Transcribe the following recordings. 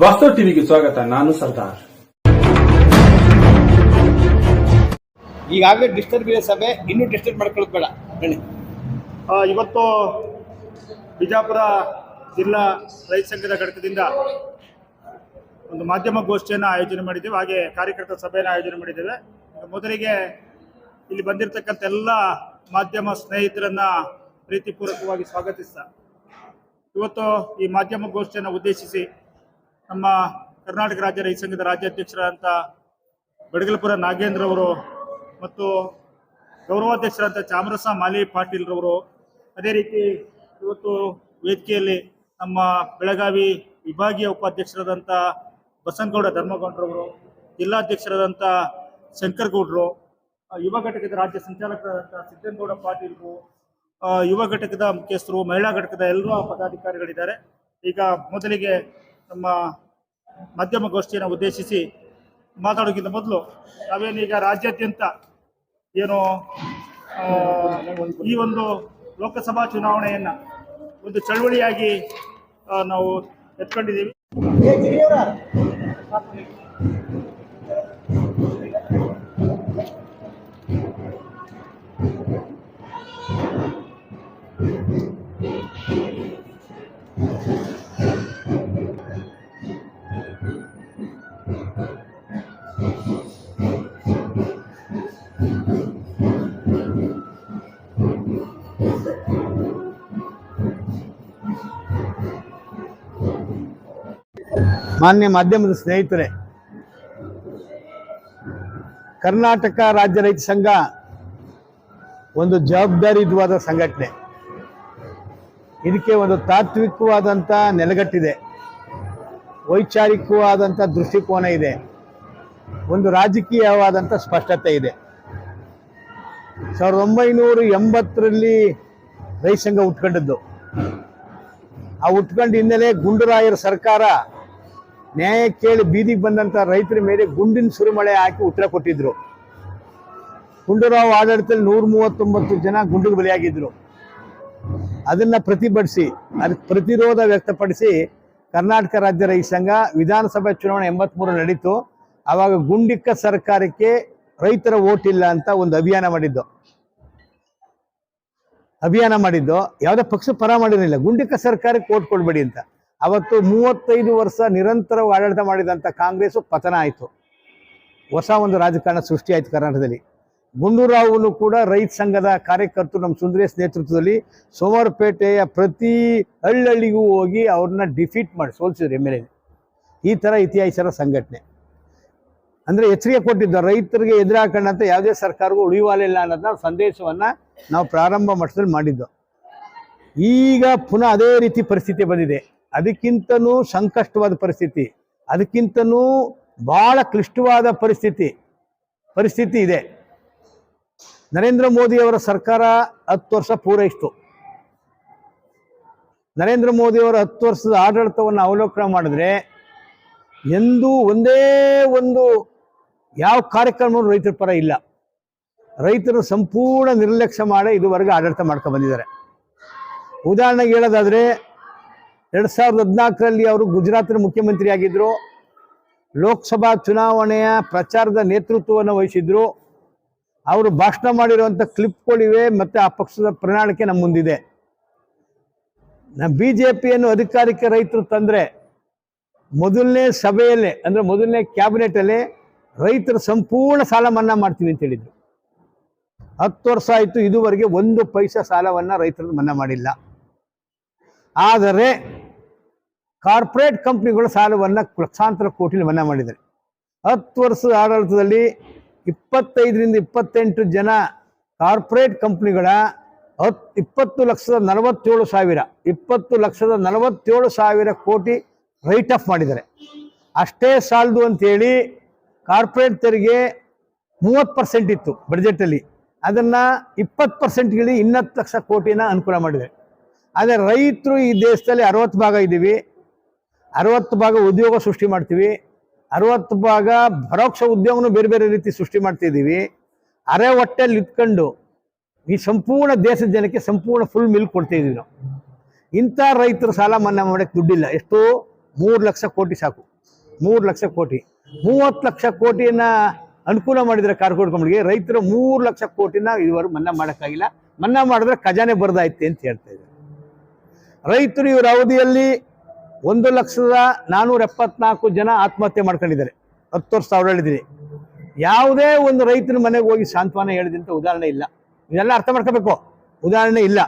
ವಾಸ್ತವ ಟಿವಿಗೆ ಸ್ವಾಗತ. ನಾನು ಸರ್ದಾರ್. ಈಗಾಗಲೇ ಡಿಸ್ಟರ್ಬ್ ಇದೆ ಸಭೆ, ಇನ್ನೂ ಡಿಸ್ಟರ್ಬ್ ಮಾಡ್ಕೊಳ್ಳೋದು ಬೇಡ. ಹೇಳಿ. ಇವತ್ತು ಬಿಜಾಪುರ ಜಿಲ್ಲಾ ರೈತ ಸಂಘದ ಘಟಕದಿಂದ ಒಂದು ಮಾಧ್ಯಮ ಗೋಷ್ಠಿಯನ್ನು ಆಯೋಜನೆ ಮಾಡಿದ್ದೇವೆ, ಹಾಗೆ ಕಾರ್ಯಕರ್ತರ ಸಭೆಯನ್ನು ಆಯೋಜನೆ ಮಾಡಿದ್ದೇವೆ. ಮೊದಲಿಗೆ ಇಲ್ಲಿ ಬಂದಿರತಕ್ಕಂಥ ಎಲ್ಲ ಮಾಧ್ಯಮ ಸ್ನೇಹಿತರನ್ನ ಪ್ರೀತಿಪೂರ್ವಕವಾಗಿ ಸ್ವಾಗತಿಸ್ತಾ, ಇವತ್ತು ಈ ಮಾಧ್ಯಮ ಗೋಷ್ಠಿಯನ್ನು ಉದ್ದೇಶಿಸಿ ನಮ್ಮ ಕರ್ನಾಟಕ ರಾಜ್ಯ ರೈತ ಸಂಘದ ರಾಜ್ಯಾಧ್ಯಕ್ಷರಾದಂಥ ಬಡಗಲಪುರ ನಾಗೇಂದ್ರ ಅವರು ಮತ್ತು ಗೌರವಾಧ್ಯಕ್ಷರಾದಂಥ ಚಾಮರಸ ಮಾಲಿ ಪಾಟೀಲ್ ರವರು, ಅದೇ ರೀತಿ ಇವತ್ತು ವೇದಿಕೆಯಲ್ಲಿ ನಮ್ಮ ಬೆಳಗಾವಿ ವಿಭಾಗೀಯ ಉಪಾಧ್ಯಕ್ಷರಾದಂಥ ಬಸನಗೌಡ ಧರ್ಮಗೌಡರವರು, ಜಿಲ್ಲಾಧ್ಯಕ್ಷರಾದಂಥ ಶಂಕರಗೌಡರು, ಯುವ ಘಟಕದ ರಾಜ್ಯ ಸಂಚಾಲಕರಾದಂಥ ಸಿದ್ದನಗೌಡ ಪಾಟೀಲ್ರು, ಯುವ ಘಟಕದ ಮುಖ್ಯಸ್ಥರು, ಮಹಿಳಾ ಘಟಕದ ಎಲ್ಲರೂ ಪದಾಧಿಕಾರಿಗಳಿದ್ದಾರೆ. ಈಗ ಮೊದಲಿಗೆ ನಮ್ಮ ಮಾಧ್ಯಮ ಗೋಷ್ಠಿಯನ್ನು ಉದ್ದೇಶಿಸಿ ಮಾತಾಡೋಕ್ಕಿಂತ ಮೊದಲು ನಾವೇನೀಗ ರಾಜ್ಯಾದ್ಯಂತ ಏನು ಈ ಒಂದು ಲೋಕಸಭಾ ಚುನಾವಣೆಯನ್ನು ಒಂದು ಚಳವಳಿಯಾಗಿ ನಾವು ಎತ್ಕೊಂಡಿದ್ದೀವಿ. ಮಾನ್ಯ ಮಾಧ್ಯಮದ ಸ್ನೇಹಿತರೆ, ಕರ್ನಾಟಕ ರಾಜ್ಯ ರೈತ ಸಂಘ ಒಂದು ಜವಾಬ್ದಾರಿಯುತವಾದ ಸಂಘಟನೆ. ಇದಕ್ಕೆ ಒಂದು ತಾತ್ವಿಕವಾದಂಥ ನೆಲೆಗಟ್ಟಿದೆ, ವೈಚಾರಿಕವಾದಂಥ ದೃಷ್ಟಿಕೋನ ಇದೆ, ಒಂದು ರಾಜಕೀಯವಾದಂಥ ಸ್ಪಷ್ಟತೆ ಇದೆ. 1980ರಲ್ಲಿ ರೈತ ಸಂಘ ಹುಟ್ಕೊಂಡದ್ದು. ಆ ಹುಟ್ಕೊಂಡ ಹಿನ್ನೆಲೆ ಗುಂಡೂರಾಯರ ಸರ್ಕಾರ ನ್ಯಾಯ ಕೇಳಿ ಬೀದಿಗೆ ಬಂದಂಥ ರೈತರ ಮೇಲೆ ಗುಂಡಿನ ಸುರಿಮಳೆ ಹಾಕಿ ಉತ್ತರ ಕೊಟ್ಟಿದ್ರು. ಗುಂಡೂರಾವ್ ಆಡಳಿತದಲ್ಲಿ 139 ಜನ ಗುಂಡಿಗೆ ಬಲಿಯಾಗಿದ್ರು. ಅದನ್ನು ಪ್ರತಿಭಟಿಸಿ, ಅದಕ್ಕೆ ಪ್ರತಿರೋಧ ವ್ಯಕ್ತಪಡಿಸಿ ಕರ್ನಾಟಕ ರಾಜ್ಯ ರೈತ ಸಂಘ ವಿಧಾನಸಭೆ ಚುನಾವಣೆ 83 ನಡೀತು. ಆವಾಗ ಗುಂಡಿಕ್ಕ ಸರ್ಕಾರಕ್ಕೆ ರೈತರ ಓಟ್ ಇಲ್ಲ ಅಂತ ಒಂದು ಅಭಿಯಾನ ಮಾಡಿದ್ದು ಯಾವುದೇ ಪಕ್ಷ ಪರ ಮಾಡಿರಲಿಲ್ಲ, ಗುಂಡಿಕ್ಕ ಸರ್ಕಾರಕ್ಕೆ ಓಟ್ ಕೊಡಬೇಡಿ ಅಂತ. ಅವತ್ತು 35 ವರ್ಷ ನಿರಂತರವಾಗಿ ಆಡಳಿತ ಮಾಡಿದಂಥ ಕಾಂಗ್ರೆಸ್ ಪತನ ಆಯಿತು. ಹೊಸ ಒಂದು ರಾಜಕಾರಣ ಸೃಷ್ಟಿಯಾಯಿತು ಕರ್ನಾಟಕದಲ್ಲಿ. ಗುಂಡೂರಾವ್ನು ಕೂಡ ರೈತ ಸಂಘದ ಕಾರ್ಯಕರ್ತರು ನಮ್ಮ ಸುಂದರೇಶ್ ನೇತೃತ್ವದಲ್ಲಿ ಸೋಮವಾರಪೇಟೆಯ ಪ್ರತಿ ಹಳ್ಳಿಗೂ ಹೋಗಿ ಅವ್ರನ್ನ ಡಿಫೀಟ್ ಮಾಡಿ ಸೋಲಿಸಿದ್ರು MLA. ಈ ಥರ ಇತಿಹಾಸದ ಸಂಘಟನೆ. ಅಂದರೆ ಎಚ್ಚರಿಕೆ ಕೊಟ್ಟಿದ್ದು, ರೈತರಿಗೆ ಎದುರಾಕೊಂಡಂತ ಯಾವುದೇ ಸರ್ಕಾರಗೂ ಉಳಿವಾಲಿಲ್ಲ ಅನ್ನೋದನ್ನ ಸಂದೇಶವನ್ನು ನಾವು ಪ್ರಾರಂಭ ಮಟ್ಟದಲ್ಲಿ ಮಾಡಿದ್ದು. ಈಗ ಪುನಃ ಅದೇ ರೀತಿ ಪರಿಸ್ಥಿತಿ ಬಂದಿದೆ. ಅದಕ್ಕಿಂತನೂ ಸಂಕಷ್ಟವಾದ ಪರಿಸ್ಥಿತಿ, ಅದಕ್ಕಿಂತನೂ ಬಹಳ ಕ್ಲಿಷ್ಟವಾದ ಪರಿಸ್ಥಿತಿ ಇದೆ. ನರೇಂದ್ರ ಮೋದಿಯವರ ಸರ್ಕಾರ 10 ವರ್ಷ ಪೂರೈಸಿತು. ನರೇಂದ್ರ ಮೋದಿಯವರ 10 ವರ್ಷದ ಆಡಳಿತವನ್ನು ಅವಲೋಕನ ಮಾಡಿದ್ರೆ ಎಂದೂ ಒಂದೇ ಒಂದು ಯಾವ ಕಾರ್ಯಕ್ರಮವೂ ರೈತರ ಪರ ಇಲ್ಲ. ರೈತರು ಸಂಪೂರ್ಣ ನಿರ್ಲಕ್ಷ್ಯ ಮಾಡಿ ಇದುವರೆಗೆ ಆಡಳಿತ ಮಾಡ್ಕೊಂಡು ಬಂದಿದ್ದಾರೆ. ಉದಾಹರಣೆಗೆ ಹೇಳೋದಾದರೆ 2014ರಲ್ಲಿ ಅವರು ಗುಜರಾತಿನ ಮುಖ್ಯಮಂತ್ರಿ ಆಗಿದ್ದರು. ಲೋಕಸಭಾ ಚುನಾವಣೆಯ ಪ್ರಚಾರದ ನೇತೃತ್ವವನ್ನು ವಹಿಸಿದ್ರು. ಅವರು ಭಾಷಣ ಮಾಡಿರುವಂಥ ಕ್ಲಿಪ್ಗಳಿವೆ ಮತ್ತು ಆ ಪಕ್ಷದ ಪ್ರಣಾಳಿಕೆ ನಮ್ಮ ಮುಂದಿದೆ. BJPಯನ್ನು ಅಧಿಕಾರಕ್ಕೆ ರೈತರು ತಂದರೆ ಮೊದಲನೇ ಸಭೆಯಲ್ಲೇ, ಅಂದರೆ ಮೊದಲನೇ ಕ್ಯಾಬಿನೆಟಲ್ಲೇ ರೈತರ ಸಂಪೂರ್ಣ ಸಾಲ ಮನ್ನಾ ಮಾಡ್ತೀವಿ ಅಂತ ಹೇಳಿದರು. 10 ವರ್ಷ ಆಯಿತು, ಇದುವರೆಗೆ 1 ಪೈಸಾ ಸಾಲವನ್ನು ರೈತರು ಮನ್ನಾ ಮಾಡಿಲ್ಲ. ಆದರೆ ಕಾರ್ಪೊರೇಟ್ ಕಂಪ್ನಿಗಳ ಸಾಲವನ್ನು ಲಕ್ಷಾಂತರ ಕೋಟಿ ಮನ್ನಾ ಮಾಡಿದ್ದಾರೆ. 10 ವರ್ಷದ ಆಡಳಿತದಲ್ಲಿ 25ರಿಂದ 28 ಜನ ಕಾರ್ಪೊರೇಟ್ ಕಂಪ್ನಿಗಳ 20,47,000 ಕೋಟಿ ರೈಟ್ ಆಫ್ ಮಾಡಿದ್ದಾರೆ. ಅಷ್ಟೇ ಸಾಲದು ಅಂತೇಳಿ ಕಾರ್ಪೊರೇಟ್ ತೆರಿಗೆ 30% ಇತ್ತು ಬಡ್ಜೆಟಲ್ಲಿ, ಅದನ್ನು 20%ಗೆ 20 ಲಕ್ಷ ಕೋಟಿನ ಅನುಕೂಲ ಮಾಡಿದ್ದಾರೆ. ಆದರೆ ರೈತರು ಈ ದೇಶದಲ್ಲಿ 60 ಭಾಗ ಇದ್ದೀವಿ, 60 ಭಾಗ ಉದ್ಯೋಗ ಸೃಷ್ಟಿ ಮಾಡ್ತೀವಿ, 60 ಭಾಗ ಪರೋಕ್ಷ ಉದ್ಯೋಗನೂ ಬೇರೆ ಬೇರೆ ರೀತಿ ಸೃಷ್ಟಿ ಮಾಡ್ತಿದ್ದೀವಿ. ಅರೆ ಹೊಟ್ಟೆಲ್ಲಿ ಇಟ್ಕೊಂಡು ಈ ಸಂಪೂರ್ಣ ದೇಶದ ಜನಕ್ಕೆ ಸಂಪೂರ್ಣ ಫುಲ್ ಮಿಲ್ಕ್ ಕೊಡ್ತಾ ಇದೀವಿ ನಾವು. ಇಂಥ ರೈತರ ಸಾಲ ಮನ್ನಾ ಮಾಡೋಕ್ಕೆ ದುಡ್ಡಿಲ್ಲ. ಎಷ್ಟು 3 ಲಕ್ಷ ಕೋಟಿ ಸಾಕು. 3 ಲಕ್ಷ ಕೋಟಿ. 30 ಲಕ್ಷ ಕೋಟಿಯನ್ನ ಅನುಕೂಲ ಮಾಡಿದರೆ ಕಾರ್ಪೊರೇಟ್ ಕಂಪನಿಗೆ, ರೈತರ 3 ಲಕ್ಷ ಕೋಟಿನ ಇದುವರೆಗೂ ಮನ್ನಾ ಮಾಡೋಕ್ಕಾಗಿಲ್ಲ. ಮನ್ನಾ ಮಾಡಿದ್ರೆ ಖಜಾನೆ ಬರ್ದಾಯ್ತೆ ಅಂತ ಹೇಳ್ತಾ ಇದ್ದಾರೆ. ರೈತರು ಇವರ ಅವಧಿಯಲ್ಲಿ 1,474 ಜನ ಆತ್ಮಹತ್ಯೆ ಮಾಡ್ಕೊಂಡಿದ್ದಾರೆ. 10 ವರ್ಷ ಆಡಳಿತದಲ್ಲಿ ಯಾವುದೇ ಒಂದು ರೈತನ ಮನೆಗೆ ಹೋಗಿ ಸಾಂತ್ವನ ಹೇಳಿದಂಥ ಉದಾಹರಣೆ ಇಲ್ಲ. ಇದೆಲ್ಲ ಅರ್ಥ ಮಾಡ್ಕೋಬೇಕು, ಉದಾಹರಣೆ ಇಲ್ಲ.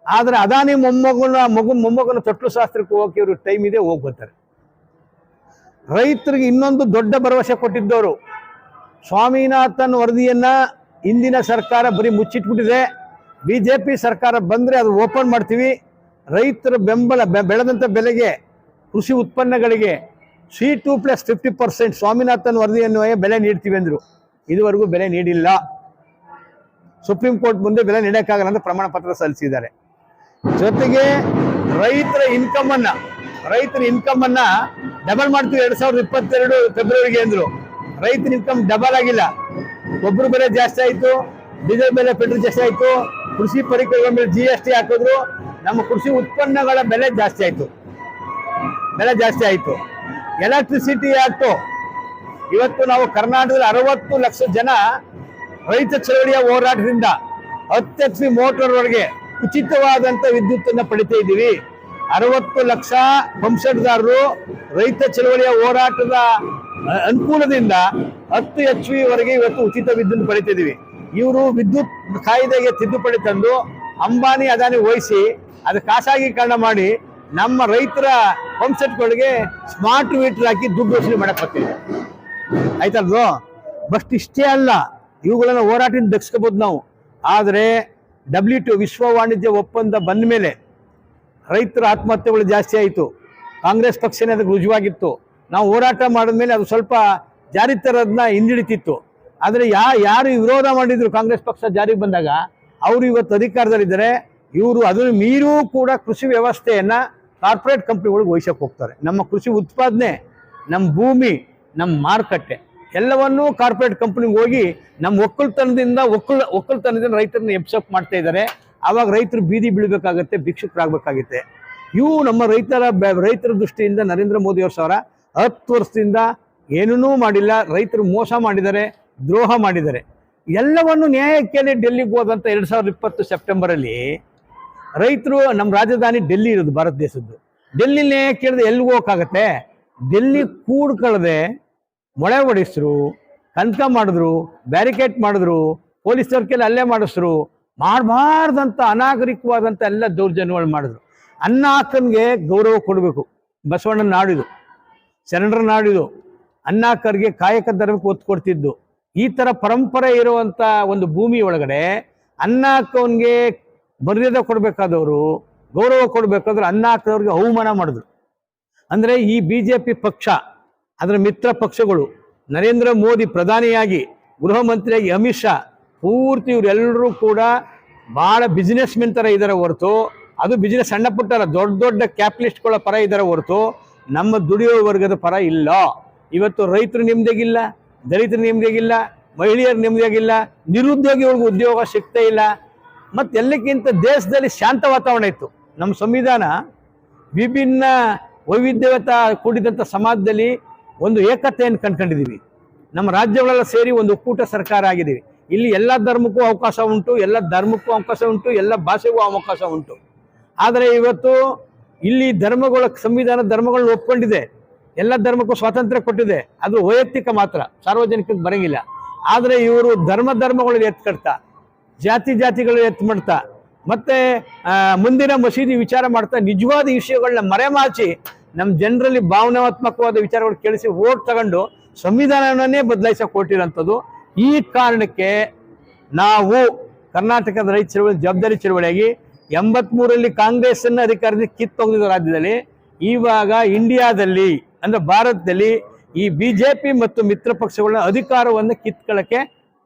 ಆದರೆ ಅದಾನಿ ಮೊಮ್ಮಗನ ತೊಟ್ಲು ಶಾಸ್ತ್ರಕ್ಕೆ ಹೋಗಿ ಇವರು ಟೈಮ್ ಇದೆ, ಹೋಗಿ ಬರ್ತಾರೆ. ರೈತರಿಗೆ ಇನ್ನೊಂದು ದೊಡ್ಡ ಭರವಸೆ ಕೊಟ್ಟಿದ್ದವರು ಸ್ವಾಮಿನಾಥನ್ ವರದಿಯನ್ನ ಇಂದಿನ ಸರ್ಕಾರ ಬರೀ ಮುಚ್ಚಿಟ್ಬಿಟ್ಟಿದೆ. BJP ಸರ್ಕಾರ ಬಂದರೆ ಅದು ಓಪನ್ ಮಾಡ್ತೀವಿ, ರೈತರ ಬೆಂಬಲ ಬೆಳೆದಂಥ ಬೆಲೆಗೆ ಕೃಷಿ ಉತ್ಪನ್ನಗಳಿಗೆ C2+50% ಸ್ವಾಮಿನಾಥನ್ ವರದಿಯನ್ನು ಬೆಲೆ ನೀಡ್ತೀವಿ ಅಂದರು. ಇದುವರೆಗೂ ಬೆಲೆ ನೀಡಿಲ್ಲ. ಸುಪ್ರೀಂ ಕೋರ್ಟ್ ಮುಂದೆ ಬೆಲೆ ನೀಡೋಕ್ಕಾಗಲ್ಲ ಅಂತ ಪ್ರಮಾಣ ಪತ್ರ ಸಲ್ಲಿಸಿದ್ದಾರೆ. ಜೊತೆಗೆ ರೈತರ ಇನ್ಕಮ್ ಅನ್ನ ಡಬಲ್ ಮಾಡ್ತೀವಿ 2022 ಫೆಬ್ರವರಿಗೆ ಅಂದ್ರು. ರೈತರ ಇನ್ಕಮ್ ಡಬಲ್ ಆಗಿಲ್ಲ. ಗೊಬ್ಬರ ಬೆಲೆ ಜಾಸ್ತಿ ಆಯ್ತು, ಡೀಸೆಲ್ ಬೆಲೆ, ಪೆಟ್ರೋಲ್ ಜಾಸ್ತಿ ಆಯ್ತು, ಕೃಷಿ ಪರಿಕರಗಳ ಮೇಲೆ GST ಹಾಕಿದ್ರು. ನಮ್ಮ ಕೃಷಿ ಉತ್ಪನ್ನಗಳ ಬೆಲೆ ಜಾಸ್ತಿ ಆಯ್ತು. ಎಲೆಕ್ಟ್ರಿಸಿಟಿ ಆಕ್ಟು ಇವತ್ತು ನಾವು ಕರ್ನಾಟಕದಲ್ಲಿ 60 ಲಕ್ಷ ಜನ ರೈತ ಚಳವಳಿಯ ಹೋರಾಟದಿಂದ 10 HP ಮೋಟರ್ವರೆಗೆ ಉಚಿತವಾದಂಥ ವಿದ್ಯುತ್ತನ್ನು ಪಡಿತಾ ಇದ್ದೀವಿ. 60 ಲಕ್ಷ ಪಂಪ್ಸೆಟ್ದಾರರು ರೈತ ಚಳವಳಿಯ ಹೋರಾಟದ ಅನುಕೂಲದಿಂದ 10 HP ವರೆಗೆ ಇವತ್ತು ಉಚಿತ ವಿದ್ಯುತ್ ಪಡಿತಿದ್ದೀವಿ. ಇವರು ವಿದ್ಯುತ್ ಕಾಯ್ದೆಗೆ ತಿದ್ದುಪಡಿ ತಂದು ಅಂಬಾನಿ ಅದಾನಿ ವಹಿಸಿ ಅದು ಖಾಸಗೀಕರಣ ಮಾಡಿ ನಮ್ಮ ರೈತರ ಪಂಪ್ಸೆಟ್ಗಳಿಗೆ ಸ್ಮಾರ್ಟ್ ಮೀಟರ್ ಹಾಕಿ ದುಡ್ಡು ವಸೂಲಿ ಮಾಡಕ್ ಬರ್ತೀವಿ. ಆಯ್ತಲ್ವೋ? ಬಟ್ ಇಷ್ಟೇ ಅಲ್ಲ, ಇವುಗಳನ್ನು ಹೋರಾಟದಿಂದ ದಕ್ಷಿಸ್ಕೋಬಹುದು ನಾವು. ಆದರೆ WTO ವಿಶ್ವ ವಾಣಿಜ್ಯ ಒಪ್ಪಂದ ಬಂದ ಮೇಲೆ ರೈತರ ಆತ್ಮಹತ್ಯೆಗಳು ಜಾಸ್ತಿ ಆಯಿತು. ಕಾಂಗ್ರೆಸ್ ಪಕ್ಷನೇ ಅದಕ್ಕೆ ರುಜುವಾಗಿತ್ತು. ನಾವು ಹೋರಾಟ ಮಾಡಿದ್ಮೇಲೆ ಅದು ಸ್ವಲ್ಪ ಜಾರಿ ತರೋದನ್ನ ಹಿಂದಿಡಿತಿತ್ತು. ಆದರೆ ಯಾರು ವಿರೋಧ ಮಾಡಿದ್ರು ಕಾಂಗ್ರೆಸ್ ಪಕ್ಷ ಜಾರಿಗೆ ಬಂದಾಗ, ಅವರು ಇವತ್ತು ಅಧಿಕಾರದಲ್ಲಿದ್ದಾರೆ. ಇವರು ಅದನ್ನು ಮೀರೂ ಕೂಡ ಕೃಷಿ ವ್ಯವಸ್ಥೆಯನ್ನು ಕಾರ್ಪೊರೇಟ್ ಕಂಪ್ನಿಗಳಿಗೆ ವಹಿಸಕ್ಕೆ ಹೋಗ್ತಾರೆ. ನಮ್ಮ ಕೃಷಿ ಉತ್ಪಾದನೆ, ನಮ್ಮ ಭೂಮಿ, ನಮ್ಮ ಮಾರುಕಟ್ಟೆ ಎಲ್ಲವನ್ನೂ ಕಾರ್ಪೊರೇಟ್ ಕಂಪ್ನಿಗೆ ಹೋಗಿ ನಮ್ಮ ಒಕ್ಕಲ್ತನದಿಂದ ರೈತರನ್ನ ಎಬ್ಸಪ್ ಮಾಡ್ತಾ ಇದ್ದಾರೆ. ಆವಾಗ ರೈತರು ಬೀದಿ ಬೀಳಬೇಕಾಗತ್ತೆ, ಭಿಕ್ಷುಕರಾಗಬೇಕಾಗುತ್ತೆ. ಇವು ನಮ್ಮ ರೈತರ ದೃಷ್ಟಿಯಿಂದ ನರೇಂದ್ರ ಮೋದಿ ಅವರ 10 ವರ್ಷದಿಂದ ಏನನ್ನೂ ಮಾಡಿಲ್ಲ. ರೈತರು ಮೋಸ ಮಾಡಿದ್ದಾರೆ, ದ್ರೋಹ ಮಾಡಿದ್ದಾರೆ. ಎಲ್ಲವನ್ನು ನ್ಯಾಯಕ್ಕೆ ಡೆಲ್ಲಿಗೆ ಹೋದಂಥ 2020 ಸೆಪ್ಟೆಂಬರಲ್ಲಿ ರೈತರು, ನಮ್ಮ ರಾಜಧಾನಿ ಡೆಲ್ಲಿ ಇರೋದು ಭಾರತ ದೇಶದ್ದು, ಡೆಲ್ಲಿ ನ್ಯಾಯ ಕೇಳಿದ್ರೆ ಎಲ್ಲಿಗೆ ಹೋಗೋಕ್ಕಾಗತ್ತೆ? ಡೆಲ್ಲಿ ಕೂಡ್ಕೊಳ್ಳದೆ ಮೊಳೆ ಹೊಡಿಸಿದ್ರು, ಕನಕ ಮಾಡಿದ್ರು, ಬ್ಯಾರಿಕೇಡ್ ಮಾಡಿದ್ರು, ಪೊಲೀಸರ ಕೆಲ ಅಲ್ಲೇ ಮಾಡಿಸಿದ್ರು. ಮಾಡಬಾರ್ದಂಥ ಅನಾಗರಿಕವಾದಂಥ ಎಲ್ಲ ದೌರ್ಜನ್ಯಗಳು ಮಾಡಿದ್ರು. ಅನ್ನ ಅಕ್ಕನಿಗೆ ಗೌರವ ಕೊಡಬೇಕು. ಬಸವಣ್ಣನ ನಾಡಿದು, ಶರಣರ ನಾಡಿದು. ಅನ್ನ ಅಕ್ಕರಿಗೆ ಕಾಯಕ ಧರ್ಮಕ್ಕೆ ಒತ್ತು ಕೊಡ್ತಿದ್ದು. ಈ ಥರ ಪರಂಪರೆ ಇರುವಂಥ ಒಂದು ಭೂಮಿ ಒಳಗಡೆ ಅನ್ನ ಅಕ್ಕವನಿಗೆ ಮರ್ಯಾದೆ ಕೊಡಬೇಕಾದವರು, ಗೌರವ ಕೊಡಬೇಕಾದ್ರೆ ಅನ್ನ ಅಕ್ಕದವ್ರಿಗೆ ಅವಮಾನ ಮಾಡಿದ್ರು. ಅಂದರೆ ಈ BJP ಪಕ್ಷ, ಅದರ ಮಿತ್ರ ಪಕ್ಷಗಳು, ನರೇಂದ್ರ ಮೋದಿ ಪ್ರಧಾನಿಯಾಗಿ, ಗೃಹ ಮಂತ್ರಿಯಾಗಿ ಅಮಿತ್ ಶಾ, ಪೂರ್ತಿ ಇವರೆಲ್ಲರೂ ಕೂಡ ಭಾಳ ಬಿಸ್ನೆಸ್ ಮೆನ್ ಥರ ಇದ್ದಾರೆ ಹೊರತು, ಅದು ಬಿಸ್ನೆಸ್ ಸಣ್ಣ ಪುಟ್ಟಲ್ಲ, ದೊಡ್ಡ ಕ್ಯಾಪಿಟಲಿಸ್ಟ್ಗಳ ಪರ ಇದ್ದಾರೆ ಹೊರತು ನಮ್ಮ ದುಡಿಯೋ ವರ್ಗದ ಪರ ಇಲ್ಲ. ಇವತ್ತು ರೈತರು ನೆಮ್ಮದಿಯಾಗಿಲ್ಲ, ದಲಿತರು ನೆಮ್ಮದಿಯಾಗಿಲ್ಲ, ಮಹಿಳೆಯರು ನೆಮ್ಮದಿಯಾಗಿಲ್ಲ, ನಿರುದ್ಯೋಗಿಗಳಿಗೆ ಉದ್ಯೋಗ ಸಿಗ್ತಾ ಇಲ್ಲ. ಮತ್ತು ಎಲ್ಲಕ್ಕಿಂತ ದೇಶದಲ್ಲಿ ಶಾಂತ ವಾತಾವರಣ ಇತ್ತು. ನಮ್ಮ ಸಂವಿಧಾನ ವಿಭಿನ್ನ ವೈವಿಧ್ಯತ ಕೂಡಿದಂಥ ಸಮಾಜದಲ್ಲಿ ಒಂದು ಏಕತೆಯನ್ನು ಕಂಡುಕೊಂಡಿದ್ದೀವಿ. ನಮ್ಮ ರಾಜ್ಯಗಳೆಲ್ಲ ಸೇರಿ ಒಂದು ಒಕ್ಕೂಟ ಸರ್ಕಾರ ಆಗಿದ್ದೀವಿ. ಇಲ್ಲಿ ಎಲ್ಲ ಧರ್ಮಕ್ಕೂ ಅವಕಾಶ ಉಂಟು, ಎಲ್ಲ ಧರ್ಮಕ್ಕೂ ಅವಕಾಶ ಉಂಟು, ಎಲ್ಲ ಭಾಷೆಗೂ ಅವಕಾಶ ಉಂಟು. ಆದರೆ ಇವತ್ತು ಇಲ್ಲಿ ಸಂವಿಧಾನ ಧರ್ಮಗಳನ್ನ ಒಪ್ಕೊಂಡಿದೆ, ಎಲ್ಲ ಧರ್ಮಕ್ಕೂ ಸ್ವಾತಂತ್ರ್ಯ ಕೊಟ್ಟಿದೆ. ಅದು ವೈಯಕ್ತಿಕ ಮಾತ್ರ, ಸಾರ್ವಜನಿಕಕ್ಕೆ ಬರಂಗಿಲ್ಲ. ಆದರೆ ಇವರು ಧರ್ಮಗಳು ಎತ್ಕಡ್ತಾ, ಜಾತಿಗಳು ಎತ್ತು ಮಾಡ್ತಾ, ಮತ್ತೆ ಮುಂದಿನ ಮಸೀದಿ ವಿಚಾರ ಮಾಡ್ತಾ, ನಿಜವಾದ ವಿಷಯಗಳನ್ನ ಮರೆಮಾಚಿ ನಮ್ಮ ಜನರಲ್ಲಿ ಭಾವನಾತ್ಮಕವಾದ ವಿಚಾರಗಳು ಕೇಳಿಸಿ ಓಟ್ ತಗೊಂಡು ಸಂವಿಧಾನವನ್ನೇ ಬದಲಾಯಿಸಕ್ಕೆ ಹೊರಟಿರೋಂಥದ್ದು. ಈ ಕಾರಣಕ್ಕೆ ನಾವು ಕರ್ನಾಟಕದ ರೈತ ಚಳವಳಿ ಜವಾಬ್ದಾರಿ ಚಳವಳಿಯಾಗಿ 83ರಲ್ಲಿ ಕಾಂಗ್ರೆಸ್ಸನ್ನು ಅಧಿಕಾರದಿಂದ ಕಿತ್ತೊಗೆದಿದ್ದ ರಾಜ್ಯದಲ್ಲಿ, ಇವಾಗ ಇಂಡಿಯಾದಲ್ಲಿ ಅಂದರೆ ಭಾರತದಲ್ಲಿ ಈ BJP ಮತ್ತು ಮಿತ್ರ ಪಕ್ಷಗಳ ಅಧಿಕಾರವನ್ನು ಕಿತ್ಕೊಳ್ಳೋಕ್ಕೆ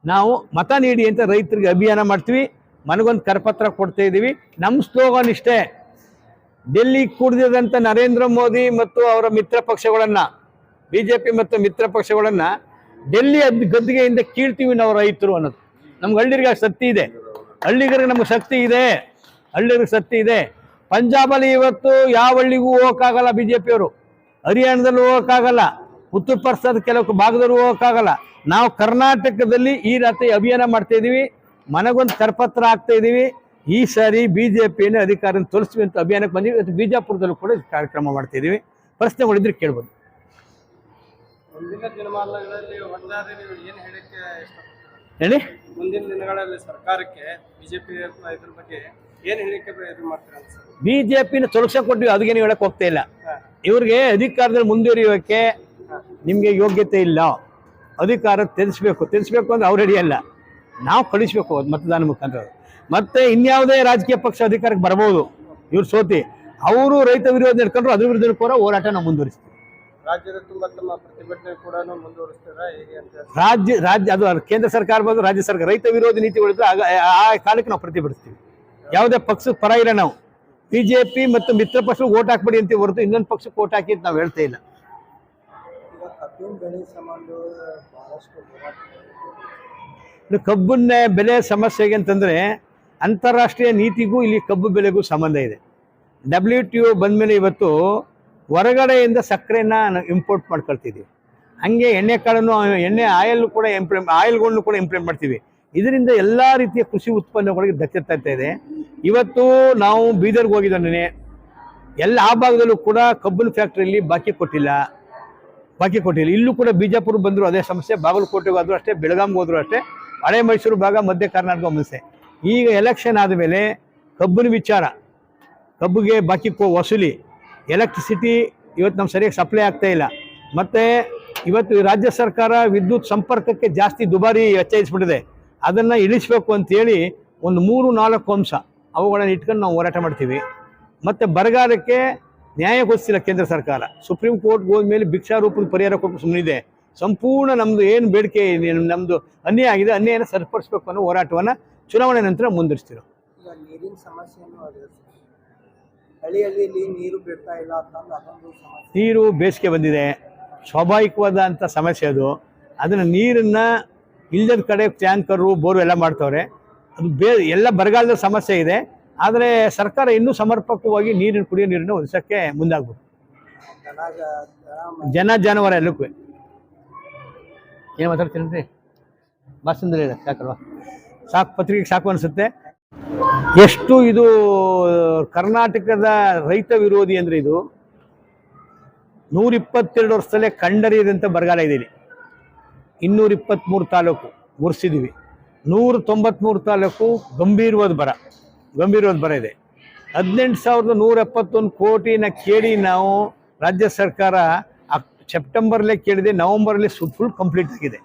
ನಾವು ಮತ ನೀಡಿ ಅಂತ ರೈತರಿಗೆ ಅಭಿಯಾನ ಮಾಡ್ತೀವಿ. ಮನಗೊಂದು ಕರಪತ್ರ ಕೊಡ್ತಾ ಇದ್ದೀವಿ. ನಮ್ಮ ಸ್ಲೋಗನ್ ಇಷ್ಟೇ: ಡೆಲ್ಲಿ ಕೂಡಿದಂಥ ನರೇಂದ್ರ ಮೋದಿ ಮತ್ತು ಅವರ ಮಿತ್ರ ಪಕ್ಷಗಳನ್ನು, BJP ಮತ್ತು ಮಿತ್ರ ಪಕ್ಷಗಳನ್ನು ಡೆಲ್ಲಿ ಗದ್ದುಗೆಯಿಂದ ಕೀಳ್ತೀವಿ ನಾವು ರೈತರು ಅನ್ನೋದು. ನಮ್ಗೆ ಹಳ್ಳಿಗೆ ಶಕ್ತಿ ಇದೆ, ಹಳ್ಳಿಗರಿಗೆ ನಮ್ಗೆ ಶಕ್ತಿ ಇದೆ. ಪಂಜಾಬಲ್ಲಿ ಇವತ್ತು ಯಾವ ಹಳ್ಳಿಗೂ ಹೋಗೋಕ್ಕಾಗಲ್ಲ BJP ಅವರು. ಹರಿಯಾಣದಲ್ಲಿ ಹೋಗೋಕ್ಕಾಗಲ್ಲ, ಉತ್ತರ ಪ್ರದೇಶದ ಕೆಲವು ಭಾಗದಲ್ಲಿ ಹೋಗೋಕ್ಕಾಗಲ್ಲ. ನಾವು ಕರ್ನಾಟಕದಲ್ಲಿ ಈ ರಾತ್ರಿ ಅಭಿಯಾನ ಮಾಡ್ತಾ ಇದೀವಿ, ಮನಗೊಂದು ಕರಪತ್ರ ಹಾಕ್ತಾ ಇದೀವಿ. ಈ ಸಾರಿ ಬಿಜೆಪಿಯನ್ನು ಅಧಿಕಾರ ತೋರಿಸ್ತೀವಿ ಅಂತ ಅಭಿಯಾನಕ್ಕೆ ಬಂದಿವಿ. ಇವತ್ತು ಬಿಜಾಪುರದಲ್ಲೂ ಕೂಡ ಕಾರ್ಯಕ್ರಮ ಮಾಡ್ತಾ ಇದೀವಿ. ಪ್ರಶ್ನೆಗಳಿದ್ರೆ ಕೇಳ್ಬೋದು. ಮುಂದಿನ ದಿನಮಾನಗಳಲ್ಲಿ ಒಟ್ಟಾರೆ ನೀವು ಏನು ಹೇಳಕ್ಕೆ ಇಷ್ಟಪಡ್ತೀರಾ? ಹೇಳಿ. ಮುಂದಿನ ದಿನಗಳಲ್ಲಿ ಸರ್ಕಾರಕ್ಕೆ ಬಿಜೆಪಿ ಇದ್ರ ಬಗ್ಗೆ ಏನು ಹೇಳಿಕೆ ಇದು ಮಾಡ್ತೀರಾ ಅಂತ ಸರ್? ಬಿಜೆಪಿನ ತೊಲಗಿಸ ಕೊಟ್ಟಿವಿ, ಅದಕ್ಕೇನು ಹೇಳಕ್ ಹೋಗ್ತಾ ಇಲ್ಲ. ಇವ್ರಿಗೆ ಅಧಿಕಾರದಲ್ಲಿ ಮುಂದುವರಿಯೋಕೆ ನಿಮ್ಗೆ ಯೋಗ್ಯತೆ ಇಲ್ಲ. ಅಧಿಕಾರ ತ್ಯಜಿಸ್ಬೇಕು ಅಂದ್ರೆ ಅವ್ರು ರೆಡಿ ಅಲ್ಲ, ನಾವು ಕಳಿಸ್ಬೇಕು ಮತದಾನ ಮುಖಾಂತರ. ಮತ್ತೆ ಇನ್ಯಾವುದೇ ರಾಜಕೀಯ ಪಕ್ಷ ಅಧಿಕಾರಕ್ಕೆ ಬರಬಹುದು, ಇವ್ರು ಸೋತಿ ಅವರು ರೈತ ವಿರೋಧ ನಡ್ಕೊಂಡ್ರು ಅದ್ರ ವಿರುದ್ಧ ಕೂಡ ಹೋರಾಟ ನಾವು ಮುಂದುವರಿಸ್ತೀವಿ. ರಾಜ್ಯದ ತುಂಬ ತಮ್ಮ ಪ್ರತಿಭಟನೆ ಕೂಡ ಮುಂದುವರಿಸ್ತೀರಾ ಹೇಗೆ ಅಂತ? ರಾಜ್ಯ ಅದು ಕೇಂದ್ರ ಸರ್ಕಾರ ಬಂದು ರಾಜ್ಯ ಸರ್ಕಾರ ರೈತ ವಿರೋಧಿ ನೀತಿಗಳಿದ್ರೆ ಆ ಕಾಲಕ್ಕೆ ನಾವು ಪ್ರತಿಭಟಿಸ್ತೀವಿ. ಯಾವುದೇ ಪಕ್ಷಕ್ಕೆ ಪರ ಇಲ್ಲ ನಾವು. ಬಿಜೆಪಿ ಮತ್ತು ಮಿತ್ರ ಪಕ್ಷಕ್ಕೆ ಓಟ್ ಹಾಕ್ಬೇಡಿ ಅಂತ ಹೊರತು ಇನ್ನೊಂದು ಪಕ್ಷಕ್ಕೆ ಓಟ್ ಹಾಕಿ ಅಂತ ನಾವು ಹೇಳ್ತಾ ಇಲ್ಲ. ಕಬ್ಬಿನ ಬೆಲೆ ಸಮಸ್ಯೆಗೆ ಅಂತಂದ್ರೆ ಅಂತಾರಾಷ್ಟ್ರೀಯ ನೀತಿಗೂ ಇಲ್ಲಿ ಕಬ್ಬು ಬೆಲೆಗೂ ಸಂಬಂಧ ಇದೆ. WTO ಬಂದಮೇಲೆ ಇವತ್ತು ಹೊರಗಡೆಯಿಂದ ಸಕ್ಕರೆನ ಇಂಪೋರ್ಟ್ ಮಾಡ್ಕೊಳ್ತಿದ್ದೀವಿ. ಹಂಗೆ ಎಣ್ಣೆ ಆಯಿಲ್ ಕೂಡ ಆಯಿಲ್ಗಳನ್ನು ಕೂಡ ಇಂಪ್ಲಿಮೆಂಟ್ ಮಾಡ್ತೀವಿ. ಇದರಿಂದ ಎಲ್ಲ ರೀತಿಯ ಕೃಷಿ ಉತ್ಪನ್ನಗಳಿಗೆ ಧಕ್ಕೆ ತರ್ತಾ ಇದೆ. ಇವತ್ತು ನಾವು ಬೀದರ್ಗೆ ಹೋಗಿದ್ದಾನೆ, ಎಲ್ಲ ಆ ಭಾಗದಲ್ಲೂ ಕೂಡ ಕಬ್ಬಿನ ಫ್ಯಾಕ್ಟ್ರಿಯಲ್ಲಿ ಬಾಕಿ ಕೊಟ್ಟಿಲ್ಲ. ಇಲ್ಲೂ ಕೂಡ ಬಿಜಾಪುರ ಬಂದರು ಅದೇ ಸಮಸ್ಯೆ, ಬಾಗಲಕೋಟೆಗೆ ಹೋದ್ರು ಅಷ್ಟೇ, ಬೆಳಗಾಂಗೆ ಹೋದ್ರು ಅಷ್ಟೇ, ಹಳೆ ಮೈಸೂರು ಭಾಗ, ಮಧ್ಯ ಕರ್ನಾಟಕ ಸಮಸ್ಯೆ. ಈಗ ಎಲೆಕ್ಷನ್ ಆದಮೇಲೆ ಕಬ್ಬಿನ ವಿಚಾರ, ಕಬ್ಬಿಗೆ ಬಾಕಿ ವಸೂಲಿ, ಎಲೆಕ್ಟ್ರಿಸಿಟಿ ಇವತ್ತು ನಮ್ಮ ಸರಿಯಾಗಿ ಸಪ್ಲೈ ಆಗ್ತಾ ಇಲ್ಲ. ಮತ್ತು ಇವತ್ತು ರಾಜ್ಯ ಸರ್ಕಾರ ವಿದ್ಯುತ್ ಸಂಪರ್ಕಕ್ಕೆ ಜಾಸ್ತಿ ದುಬಾರಿ ವೆಚ್ಚ ಅದನ್ನು ಇಳಿಸಬೇಕು ಅಂತೇಳಿ ಒಂದು 3-4 ಅಂಶ ಅವುಗಳನ್ನು ಇಟ್ಕೊಂಡು ನಾವು ಹೋರಾಟ ಮಾಡ್ತೀವಿ. ಮತ್ತು ಬರಗಾಲಕ್ಕೆ ನ್ಯಾಯ ಕೊಡಿಸಿಲ್ಲ ಕೇಂದ್ರ ಸರ್ಕಾರ. ಸುಪ್ರೀಂ ಕೋರ್ಟ್ಗೆ ಹೋದ್ಮೇಲೆ ಭಿಕ್ಷಾ ರೂಪದ ಪರಿಹಾರ ಕೊಟ್ಟು ಸುಮ್ಮನಿದೆ. ಸಂಪೂರ್ಣ ನಮ್ಮದು ಏನು ಬೇಡಿಕೆ ನಮ್ಮದು ಅನ್ಯಾಯ ಆಗಿದೆ, ಅನ್ಯಾಯನ ಸರಿಪಡಿಸ್ಬೇಕು ಅನ್ನೋ ಹೋರಾಟವನ್ನು ಚುನಾವಣೆ ನಂತರ ಮುಂದುವರಿಸ್ತೀವಿ. ಈಗ ನೀರಿನ ಸಮಸ್ಯೆನೂ ಅದೇ, ಹಳ್ಳಿಯಲ್ಲಿ ನೀರು ಬಿಡ್ತಾ ಇಲ್ಲ ಅಂತಂದು ಅದೊಂದು ಸಮಸ್ಯೆ. ನೀರು ಬೇಸಿಗೆ ಬಂದಿದೆ, ಸ್ವಾಭಾವಿಕವಾದಂಥ ಸಮಸ್ಯೆ ಅದು. ಅದನ್ನು ನೀರನ್ನು ಇಲ್ಲದ ಕಡೆ ಟ್ಯಾಂಕರು ಬೋರು ಎಲ್ಲ ಮಾಡ್ತವ್ರೆ. ಅದು ಎಲ್ಲ ಬರಗಾಲದ ಸಮಸ್ಯೆ ಇದೆ. ಆದರೆ ಸರ್ಕಾರ ಇನ್ನೂ ಸಮರ್ಪಕವಾಗಿ ಕುಡಿಯೋ ನೀರನ್ನು ಒದಗಿಸೋಕ್ಕೆ ಮುಂದಾಗ್ಬೋದು. ಜಾನುವಾರು ಎಲ್ಲಕ್ಕೂ ಏನು ಮಾತಾಡ್ತೀನಿ ಭಾಷಣದಲ್ಲಿ ಹೇಳ ಸಾಕಲ್ವಾ, ಸಾಕು, ಪತ್ರಿಕೆಗೆ ಸಾಕು ಅನಿಸುತ್ತೆ. ಎಷ್ಟು ಇದು ಕರ್ನಾಟಕದ ರೈತ ವಿರೋಧಿ ಅಂದರೆ ಇದು 122 ವರ್ಷದಲ್ಲೇ ಕಂಡರಿಯದಂಥ ಬರಗಾಲ ಇದೆ. 223 ತಾಲೂಕು ಗುರ್ಸಿದ್ದೀವಿ, 193 ತಾಲೂಕು ಗಂಭೀರವಾದ ಬರ ಇದೆ. 18,171 ಕೋಟಿನ ಕೇಳಿ ನಾವು ರಾಜ್ಯ ಸರ್ಕಾರ ಸೆಪ್ಟೆಂಬರ್ಲೇ ಕೇಳಿದೆ, ನವಂಬರ್ಲಿ ಫುಲ್ ಕಂಪ್ಲೀಟ್ ಆಗಿದೆ.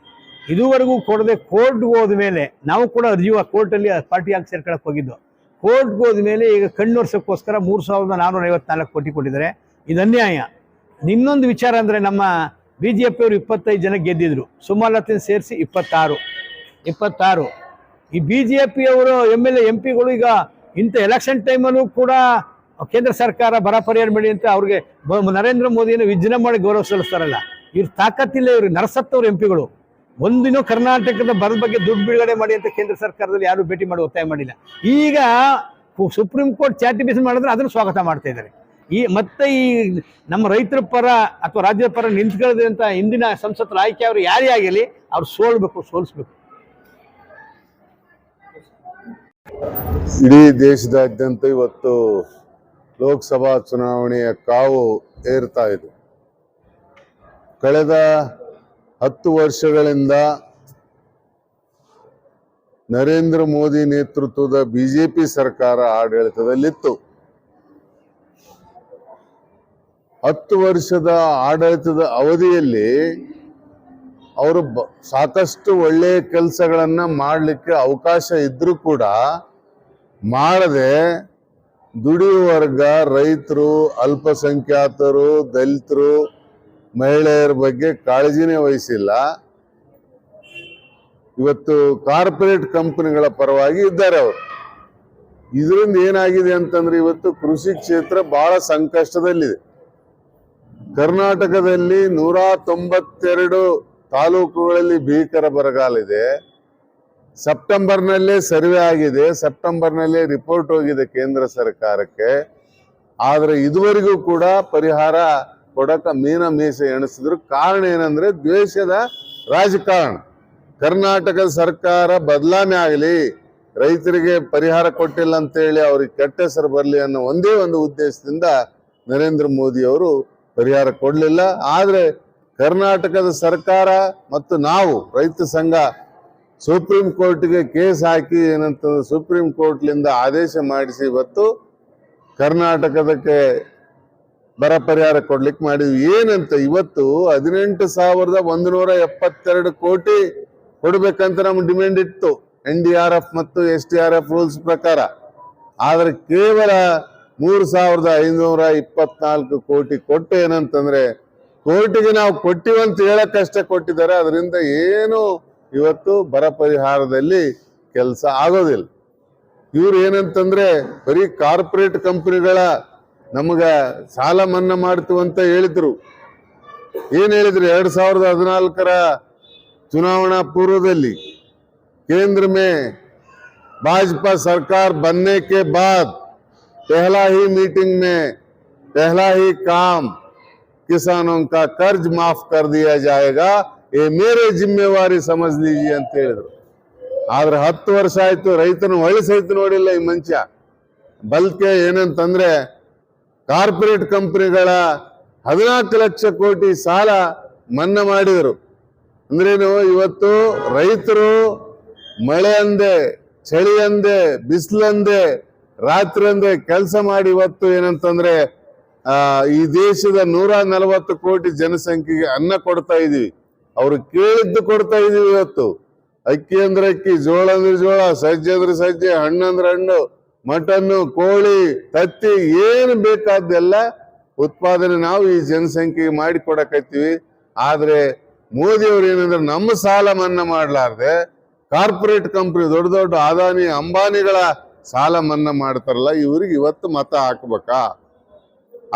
ಇದುವರೆಗೂ ಕೊಡದೆ ಕೋರ್ಟ್ಗೆ ಹೋದ ಮೇಲೆ ನಾವು ಕೂಡ ಅರ್ಜಿ ಕೋರ್ಟಲ್ಲಿ ಪಾರ್ಟಿ ಆಗಿ ಸೇರ್ಕೊಳಕ್ಕೆ ಹೋಗಿದ್ದು. ಕೋರ್ಟ್ಗೆ ಹೋದ ಮೇಲೆ ಈಗ ಕಣ್ಣೊರ್ಸೋಕ್ಕೋಸ್ಕರ 3,454 ಕೋಟಿ ಕೊಟ್ಟಿದ್ದಾರೆ. ಇದು ಅನ್ಯಾಯ. ಇನ್ನೊಂದು ವಿಚಾರ ಅಂದರೆ ನಮ್ಮ BJPಯವರು 25 ಜನ ಗೆದ್ದಿದ್ರು, ಸುಮಲತಾ ಸೇರಿಸಿ 26. ಈ BJPಯವರು MLA MP ಗಳು ಈಗ ಇಂಥ ಎಲೆಕ್ಷನ್ ಟೈಮಲ್ಲೂ ಕೂಡ ಕೇಂದ್ರ ಸರ್ಕಾರ ಬರ ಪರಿಹಾರ ಮಾಡಿ ಅಂತ ಅವ್ರಿಗೆ ನರೇಂದ್ರ ಮೋದಿಯನ್ನು ವಿಜೃಂಭಣೆ ಗೌರವ ಸಲ್ಲಿಸ್ತಾರಲ್ಲ, ಇವ್ರ ತಾಕತ್ತಿಲ್ಲ. ಇವ್ರು ನರಸತ್ತವ್ರು MP ಗಳು. ಒಂದಿನ ಕರ್ನಾಟಕದ ಬರದ ಬಗ್ಗೆ ದುಡ್ಡು ಬಿಡುಗಡೆ ಮಾಡಿ ಅಂತ ಕೇಂದ್ರ ಸರ್ಕಾರದಲ್ಲಿ ಯಾರು ಭೇಟಿ ಮಾಡಿ ಒತ್ತಾಯ ಮಾಡಿಲ್ಲ. ಈಗ ಸುಪ್ರೀಂ ಕೋರ್ಟ್ ಚಾಟಿ ಮಾಡಿದ್ರೆ ಅದನ್ನು ಸ್ವಾಗತ ಮಾಡ್ತಾ ಇದ್ದಾರೆ. ಮತ್ತೆ ಈ ನಮ್ಮ ರೈತರ ಪರ ಅಥವಾ ರಾಜ್ಯದ ಪರ ನಿಂತ್ಕೊಳ್ಳೋದಂತ ಇಂದಿನ ಸಂಸತ್ತರ ಆಯ್ಕೆ ಅವರು ಯಾರೇ ಆಗಿರಲಿ ಅವ್ರು ಸೋಲಿಸ್ಬೇಕು. ಇಡೀ ದೇಶದಾದ್ಯಂತ ಇವತ್ತು ಲೋಕಸಭಾ ಚುನಾವಣೆಯ ಕಾವು ಏರ್ತಾ ಇದೆ. ಕಳೆದ 10 ವರ್ಷಗಳಿಂದ ನರೇಂದ್ರ ಮೋದಿ ನೇತೃತ್ವದ ಬಿಜೆಪಿ ಸರ್ಕಾರ ಆಡಳಿತದಲ್ಲಿತ್ತು. 10 ವರ್ಷದ ಆಡಳಿತದ ಅವಧಿಯಲ್ಲಿ ಅವರು ಸಾಕಷ್ಟು ಒಳ್ಳೆಯ ಕೆಲಸಗಳನ್ನ ಮಾಡಲಿಕ್ಕೆ ಅವಕಾಶ ಇದ್ರೂ ಕೂಡ ಮಾಡದೆ ದುಡಿಯುವ ವರ್ಗ, ರೈತರು, ಅಲ್ಪಸಂಖ್ಯಾತರು, ದಲಿತರು, ಮಹಿಳೆಯರ ಬಗ್ಗೆ ಕಾಳಜಿನೇ ವಹಿಸಿಲ್ಲ. ಇವತ್ತು ಕಾರ್ಪೊರೇಟ್ ಕಂಪನಿಗಳ ಪರವಾಗಿ ಇದ್ದಾರೆ ಅವರು. ಇದರಿಂದ ಏನಾಗಿದೆ ಅಂತಂದ್ರೆ ಇವತ್ತು ಕೃಷಿ ಕ್ಷೇತ್ರ ಬಹಳ ಸಂಕಷ್ಟದಲ್ಲಿದೆ. ಕರ್ನಾಟಕದಲ್ಲಿ 192 ತಾಲೂಕುಗಳಲ್ಲಿ ಭೀಕರ ಬರಗಾಲ ಇದೆ. ಸೆಪ್ಟೆಂಬರ್ನಲ್ಲೇ ಸರ್ವೆ ಆಗಿದೆ, ಸೆಪ್ಟೆಂಬರ್ನಲ್ಲೇ ರಿಪೋರ್ಟ್ ಹೋಗಿದೆ ಕೇಂದ್ರ ಸರ್ಕಾರಕ್ಕೆ. ಆದರೆ ಇದುವರೆಗೂ ಕೂಡ ಪರಿಹಾರ ಕೊಡಕ ಮೀನ ಮೀಸೆ ಎಣಿಸಿದ್ರು. ಕಾರಣ ಏನಂದ್ರೆ ದ್ವೇಷದ ರಾಜಕಾರಣ. ಕರ್ನಾಟಕದ ಸರ್ಕಾರ ಬದಲಾವಣೆ ಆಗಲಿ, ರೈತರಿಗೆ ಪರಿಹಾರ ಕೊಟ್ಟಿಲ್ಲ ಅಂತೇಳಿ ಅವ್ರಿಗೆ ಕೆಟ್ಟ ಹೆಸರು ಬರಲಿ ಅನ್ನೋ ಒಂದೇ ಒಂದು ಉದ್ದೇಶದಿಂದ ನರೇಂದ್ರ ಮೋದಿ ಅವರು ಪರಿಹಾರ ಕೊಡಲಿಲ್ಲ. ಆದ್ರೆ ಕರ್ನಾಟಕದ ಸರ್ಕಾರ ಮತ್ತು ನಾವು ರೈತ ಸಂಘ ಸುಪ್ರೀಂ ಕೋರ್ಟ್ಗೆ ಕೇಸ್ ಹಾಕಿ ಏನಂತಂದ್ರೆ ಸುಪ್ರೀಂ ಕೋರ್ಟ್ಲಿಂದ ಆದೇಶ ಮಾಡಿಸಿ ಇವತ್ತು ಕರ್ನಾಟಕದಕ್ಕೆ ಬರ ಪರಿಹಾರ ಕೊಡ್ಲಿಕ್ಕೆ ಮಾಡಿದ್ವಿ. ಏನಂತ ಇವತ್ತು 18,172 ಕೋಟಿ ಕೊಡ್ಬೇಕಂತ ನಮ್ಗೆ ಡಿಮ್ಯಾಂಡ್ ಇತ್ತು NDRF ಮತ್ತು SDRF ರೂಲ್ಸ್ ಪ್ರಕಾರ. ಆದ್ರೆ ಕೇವಲ 3,524 ಕೋಟಿ ಕೊಟ್ಟು ಏನಂತಂದ್ರೆ ಕೋರ್ಟಿಗೆ ನಾವು ಕೊಟ್ಟಿವಂತ ಹೇಳಕ್ಕಷ್ಟೇ ಕೊಟ್ಟಿದ್ದಾರೆ. ಅದರಿಂದ ಏನು ಇವತ್ತು ಬರ ಪರಿಹಾರದಲ್ಲಿ ಕೆಲಸ ಆಗೋದಿಲ್ಲ. ಇವ್ರು ಏನಂತಂದ್ರೆ ಬರೀ ಕಾರ್ಪೊರೇಟ್ ಕಂಪನಿಗಳ ನಮಗ ಸಾಲ ಮನ್ನಾ ಮಾಡ್ತೀವಿ ಅಂತ ಹೇಳಿದ್ರು. ಏನ್ ಹೇಳಿದ್ರು? 2014 चुनावणा पूर्वದಲ್ಲಿ केंद्र में भाजपा सरकार बनने के बाद पहला ही मीटिंग में पहला ही काम किसानों का कर्ज माफ कर दिया जाएगा, ये मेरे जिम्मेवारी समझ लीजिए ಅಂತ ಹೇಳಿದ್ರು. ಆದ್ರೆ 10 ವರ್ಷ ಆಯ್ತು, ರೈತನ ಹೊಳಿ ಸಹಿತ ನೋಡಿಲ್ಲ ಈ ಮನುಷ್ಯ. ಬಲ್ಕೆ ಏನಂತಂದ್ರೆ ಕಾರ್ಪೊರೇಟ್ ಕಂಪನಿಗಳ 14 ಲಕ್ಷ ಕೋಟಿ ಸಾಲ ಮನ್ನಾ ಮಾಡಿದರು. ಅಂದ್ರೇನು? ಇವತ್ತು ರೈತರು ಮಳೆ ಅಂದೆ, ಚಳಿ ಅಂದೆ, ಬಿಸಿಲಂದೆ, ರಾತ್ರಿ ಅಂದೆ ಕೆಲಸ ಮಾಡಿ ಇವತ್ತು ಏನಂತಂದ್ರೆ ಈ ದೇಶದ 140 ಕೋಟಿ ಜನಸಂಖ್ಯೆಗೆ ಅನ್ನ ಕೊಡ್ತಾ ಇದೀವಿ. ಅವ್ರು ಕೇಳಿದ್ದು ಕೊಡ್ತಾ ಇದೀವಿ. ಇವತ್ತು ಅಕ್ಕಿ ಅಂದ್ರೆ ಅಕ್ಕಿ, ಜೋಳ ಅಂದ್ರೆ ಜೋಳ, ಸಜ್ಜೆ ಅಂದ್ರೆ ಸಜ್ಜೆ, ಹಣ್ಣು ಅಂದ್ರೆ ಹಣ್ಣು, ಮಟನ್ನು, ಕೋಳಿ, ತತ್ತಿ ಏನು ಬೇಕಾದ್ದೆಲ್ಲ ಉತ್ಪಾದನೆ ನಾವು ಈ ಜನಸಂಖ್ಯೆಗೆ ಮಾಡಿ ಕೊಡಕತ್ತೀವಿ. ಆದ್ರೆ ಮೋದಿ ಅವ್ರು ಏನಂದ್ರೆ ನಮ್ಮ ಸಾಲ ಮನ್ನಾ ಮಾಡ್ಲಾರ್ದೆ ಕಾರ್ಪೊರೇಟ್ ಕಂಪನಿ ದೊಡ್ಡ ದೊಡ್ಡ ಅದಾನಿ ಅಂಬಾನಿಗಳ ಸಾಲ ಮನ್ನಾ ಮಾಡ್ತಾರಲ್ಲ, ಇವ್ರಿಗೆ ಇವತ್ತು ಮತ ಹಾಕ್ಬೇಕಾ?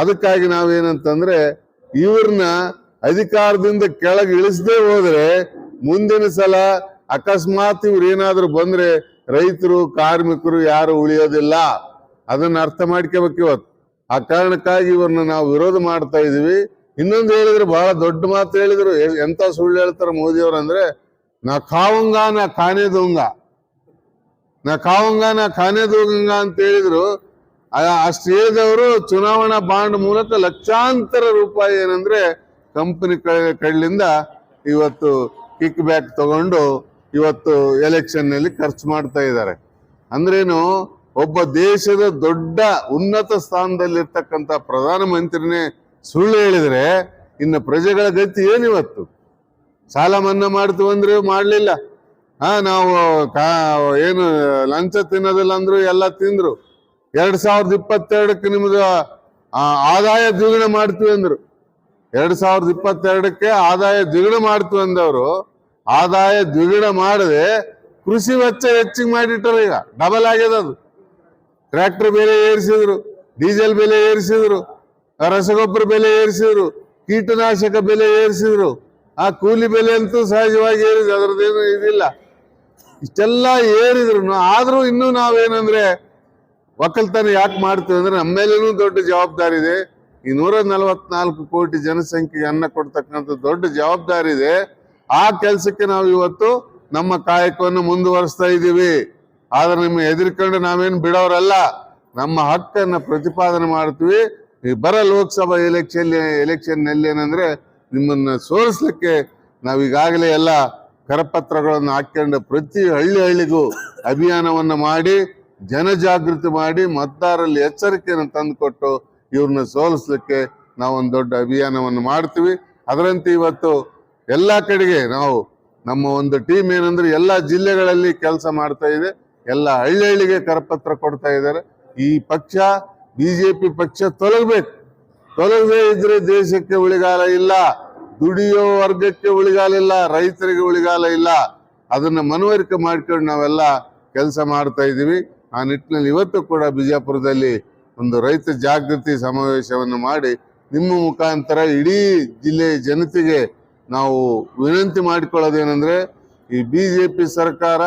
ಅದಕ್ಕಾಗಿ ನಾವೇನಂತಂದ್ರೆ ಇವ್ರನ್ನ ಅಧಿಕಾರದಿಂದ ಕೆಳಗೆ ಇಳಿಸದೇ ಹೋದ್ರೆ ಮುಂದಿನ ಸಲ ಅಕಸ್ಮಾತ್ ಇವ್ರು ಏನಾದ್ರು ಬಂದ್ರೆ ರೈತರು ಕಾರ್ಮಿಕರು ಯಾರು ಉಳಿಯೋದಿಲ್ಲ. ಅದನ್ನ ಅರ್ಥ ಮಾಡ್ಕೋಬೇಕು ಇವತ್ತು. ಆ ಕಾರಣಕ್ಕಾಗಿ ಇವ್ರನ್ನ ನಾವು ವಿರೋಧ ಮಾಡ್ತಾ ಇದೀವಿ. ಇನ್ನೊಂದು ಹೇಳಿದ್ರು, ಬಹಳ ದೊಡ್ಡ ಮಾತು ಹೇಳಿದ್ರು. ಎಂತ ಸುಳ್ಳು ಹೇಳ್ತಾರ ಮೋದಿ ಅವ್ರು ಅಂದ್ರೆ, ನಾ ಖಾವಂಗ ನಾ ಖಾನೆ ದೂಂಗ, ನಾ ಖಾವಂಗ ನಾ ಖಾನೆ ದೂಂಗ ಅಂತ ಹೇಳಿದ್ರು. ಅಷ್ಟು ಹೇಳಿದವರು ಚುನಾವಣಾ ಬಾಂಡ್ ಮೂಲಕ ಲಕ್ಷಾಂತರ ರೂಪಾಯಿ ಏನಂದ್ರೆ ಕಂಪನಿ ಕಡೆಯಿಂದ ಇವತ್ತು ಕಿಕ್ ಬ್ಯಾಕ್ ತಗೊಂಡು ಇವತ್ತು ಎಲೆಕ್ಷನ್ ನಲ್ಲಿ ಖರ್ಚು ಮಾಡ್ತಾ ಇದ್ದಾರೆ. ಅಂದ್ರೇನು? ಒಬ್ಬ ದೇಶದ ದೊಡ್ಡ ಉನ್ನತ ಸ್ಥಾನದಲ್ಲಿರ್ತಕ್ಕಂಥ ಪ್ರಧಾನಮಂತ್ರಿನೇ ಸುಳ್ಳು ಹೇಳಿದ್ರೆ ಇನ್ನು ಪ್ರಜೆಗಳ ಗತಿ ಏನಿವತ್ತು? ಸಾಲ ಮನ್ನಾ ಮಾಡ್ತೀವಿ ಅಂದ್ರೆ ಮಾಡ್ಲಿಲ್ಲ. ನಾವು ಏನು ಲಂಚ ತಿನ್ನೋದಿಲ್ಲ ಅಂದ್ರು ಎಲ್ಲ ತಿಂದ್ರು. 2022ಕ್ಕೆ ನಿಮ್ದು ಆದಾಯ ದ್ವಿಗುಣ ಮಾಡ್ತೀವಿ ಅಂದ್ರು. 2022ಕ್ಕೆ ಆದಾಯ ದ್ವಿಗುಣ ಮಾಡ್ತೀವಿ ಅಂದವರು ಆದಾಯ ದ್ವಿಗುಣ ಮಾಡದೆ ಕೃಷಿ ವೆಚ್ಚ ಹೆಚ್ಚಿಗೆ ಮಾಡಿಟ್ಟಾರ. ಈಗ ಡಬಲ್ ಆಗ್ಯದ ಅದು. ಟ್ರ್ಯಾಕ್ಟರ್ ಬೆಲೆ ಏರಿಸಿದ್ರು, ಡೀಸೆಲ್ ಬೆಲೆ ಏರಿಸಿದ್ರು, ರಸಗೊಬ್ಬರ ಬೆಲೆ ಏರಿಸಿದ್ರು, ಕೀಟನಾಶಕ ಬೆಲೆ ಏರಿಸಿದ್ರು, ಆ ಕೂಲಿ ಬೆಲೆ ಅಂತೂ ಸಹಜವಾಗಿ ಏರಿದ್ರು, ಅದರದ್ದೇನು ಇದಿಲ್ಲ. ಇಷ್ಟೆಲ್ಲ ಏರಿದ್ರು ಆದ್ರೂ ಇನ್ನೂ ನಾವೇನಂದ್ರೆ ಒಕ್ಕಲ್ತನ ಯಾಕೆ ಮಾಡ್ತೀವಿ ಅಂದ್ರೆ ನಮ್ಮ ಮೇಲೇನೂ ದೊಡ್ಡ ಜವಾಬ್ದಾರಿ ಇದೆ. ಈ 144 ಕೋಟಿ ಜನಸಂಖ್ಯೆಗೆ ಅನ್ನ ಕೊಡ್ತಕ್ಕಂಥ ದೊಡ್ಡ ಜವಾಬ್ದಾರಿ ಇದೆ. ಆ ಕೆಲಸಕ್ಕೆ ನಾವು ಇವತ್ತು ನಮ್ಮ ಕಾಯಕವನ್ನು ಮುಂದುವರಿಸ್ತಾ ಇದ್ದೀವಿ. ಆದ್ರೆ ನಿಮ್ಮ ಹೆದರ್ಕೊಂಡು ನಾವೇನು ಬಿಡೋರಲ್ಲ. ನಮ್ಮ ಹಕ್ಕನ್ನ ಪ್ರತಿಪಾದನೆ ಮಾಡ್ತೀವಿ. ಈ ಬರ ಲೋಕಸಭಾ ಎಲೆಕ್ಷನ್ ನಲ್ಲಿ ಏನಂದ್ರೆ ನಿಮ್ಮನ್ನ ಸೋಲಿಸ್ಲಿಕ್ಕೆ ನಾವೀಗಾಗಲೇ ಎಲ್ಲ ಕರಪತ್ರಗಳನ್ನು ಹಾಕೊಂಡು ಪ್ರತಿ ಹಳ್ಳಿಗೂ ಅಭಿಯಾನವನ್ನ ಮಾಡಿ ಜನಜಾಗೃತಿ ಮಾಡಿ ಮತದಾರರಲ್ಲಿ ಎಚ್ಚರಿಕೆಯನ್ನು ತಂದುಕೊಟ್ಟು ಇವ್ರನ್ನ ಸೋಲಿಸ್ಲಿಕ್ಕೆ ನಾವೊಂದು ದೊಡ್ಡ ಅಭಿಯಾನವನ್ನು ಮಾಡ್ತೀವಿ. ಅದರಂತೆ ಇವತ್ತು ಎಲ್ಲ ಕಡೆಗೆ ನಾವು ನಮ್ಮ ಒಂದು ಟೀಮ್ ಏನಂದ್ರೆ ಎಲ್ಲ ಜಿಲ್ಲೆಗಳಲ್ಲಿ ಕೆಲಸ ಮಾಡ್ತಾ ಇದೆ. ಎಲ್ಲ ಹಳ್ಳಿಗೆ ಕರಪತ್ರ ಕೊಡ್ತಾ ಇದ್ದಾರೆ. ಈ ಪಕ್ಷ ಬಿಜೆಪಿ ಪಕ್ಷ ತೊಲಗಬೇಕು. ತೊಲಗದೇ ಇದ್ರೆ ದೇಶಕ್ಕೆ ಉಳಿಗಾಲ ಇಲ್ಲ, ದುಡಿಯೋ ವರ್ಗಕ್ಕೆ ಉಳಿಗಾಲ ಇಲ್ಲ, ರೈತರಿಗೆ ಉಳಿಗಾಲ ಇಲ್ಲ. ಅದನ್ನ ಮನವರಿಕೆ ಮಾಡ್ಕೊಂಡು ನಾವೆಲ್ಲ ಕೆಲಸ ಮಾಡ್ತಾ ಇದ್ದೀವಿ. ಆ ನಿಟ್ಟಿನಲ್ಲಿ ಇವತ್ತು ಕೂಡ ಬಿಜಾಪುರದಲ್ಲಿ ಒಂದು ರೈತ ಜಾಗೃತಿ ಸಮಾವೇಶವನ್ನು ಮಾಡಿ ನಿಮ್ಮ ಮುಖಾಂತರ ಇಡೀ ಜಿಲ್ಲೆಯ ಜನತೆಗೆ ನಾವು ವಿನಂತಿ ಮಾಡಿಕೊಳ್ಳೋದೇನೆಂದ್ರೆ, ಈ ಬಿಜೆಪಿ ಸರ್ಕಾರ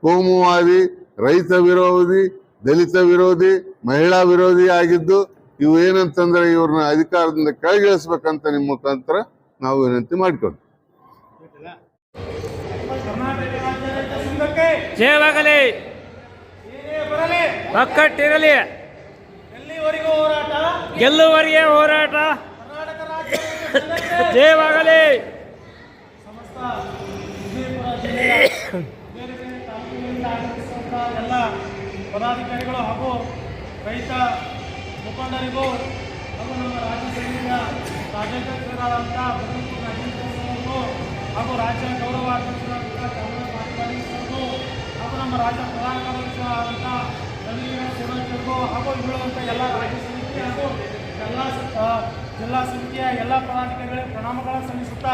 ಕೋಮುವಾದಿ, ರೈತ ವಿರೋಧಿ, ದಲಿತ ವಿರೋಧಿ, ಮಹಿಳಾ ವಿರೋಧಿ ಆಗಿದ್ದು ಇವು ಏನಂತಂದ್ರೆ ಇವ್ರನ್ನ ಅಧಿಕಾರದಿಂದ ಕೆಳಗಿಳಿಸ್ಬೇಕಂತ ನಿಮ್ಮ ಮುಖಾಂತರ ನಾವು ವಿನಂತಿ ಮಾಡಿಕೊಂಡು ಜಯವಾಗಲಿ, ಒಕ್ಕಟ್ಟಿರಲಿ, ಗೆಲ್ಲುವರೆಗೆ ಹೋರಾಟ ಜಯವಾಗಲಿ. ಎಲ್ಲ ಪದಾಧಿಕಾರಿಗಳು ಹಾಗೂ ರೈತ ಮುಖಂಡರಿಗೂ ಹಾಗೂ ನಮ್ಮ ರಾಜ್ಯ ಸಮಿತಿಯ ರಾಜ್ಯಾಧ್ಯಕ್ಷರಾದಂಥ ಹಾಗೂ ರಾಜ್ಯ ಗೌರವಾಧ್ಯಕ್ಷರಾದಂಥ ಕಾಂಗ್ರೆಸ್ ಪಾರ್ಟಿ ಹಾಗೂ ನಮ್ಮ ರಾಜ್ಯ ಪ್ರಧಾನ ಕಾರ್ಯದರ್ಶಿಯಾದಂಥ ರವಿಗೂ ಹಾಗೂ ಇರುವಂಥ ಎಲ್ಲ ರಾಜ್ಯ ಸಮಿತಿ ಹಾಗೂ ಎಲ್ಲ ಜಿಲ್ಲಾ ಸಮಿತಿಯ ಎಲ್ಲ ಪದಾಧಿಕಾರಿಗಳಿಗೆ ಪ್ರಣಾಮಗಳನ್ನು ಸಲ್ಲಿಸುತ್ತಾ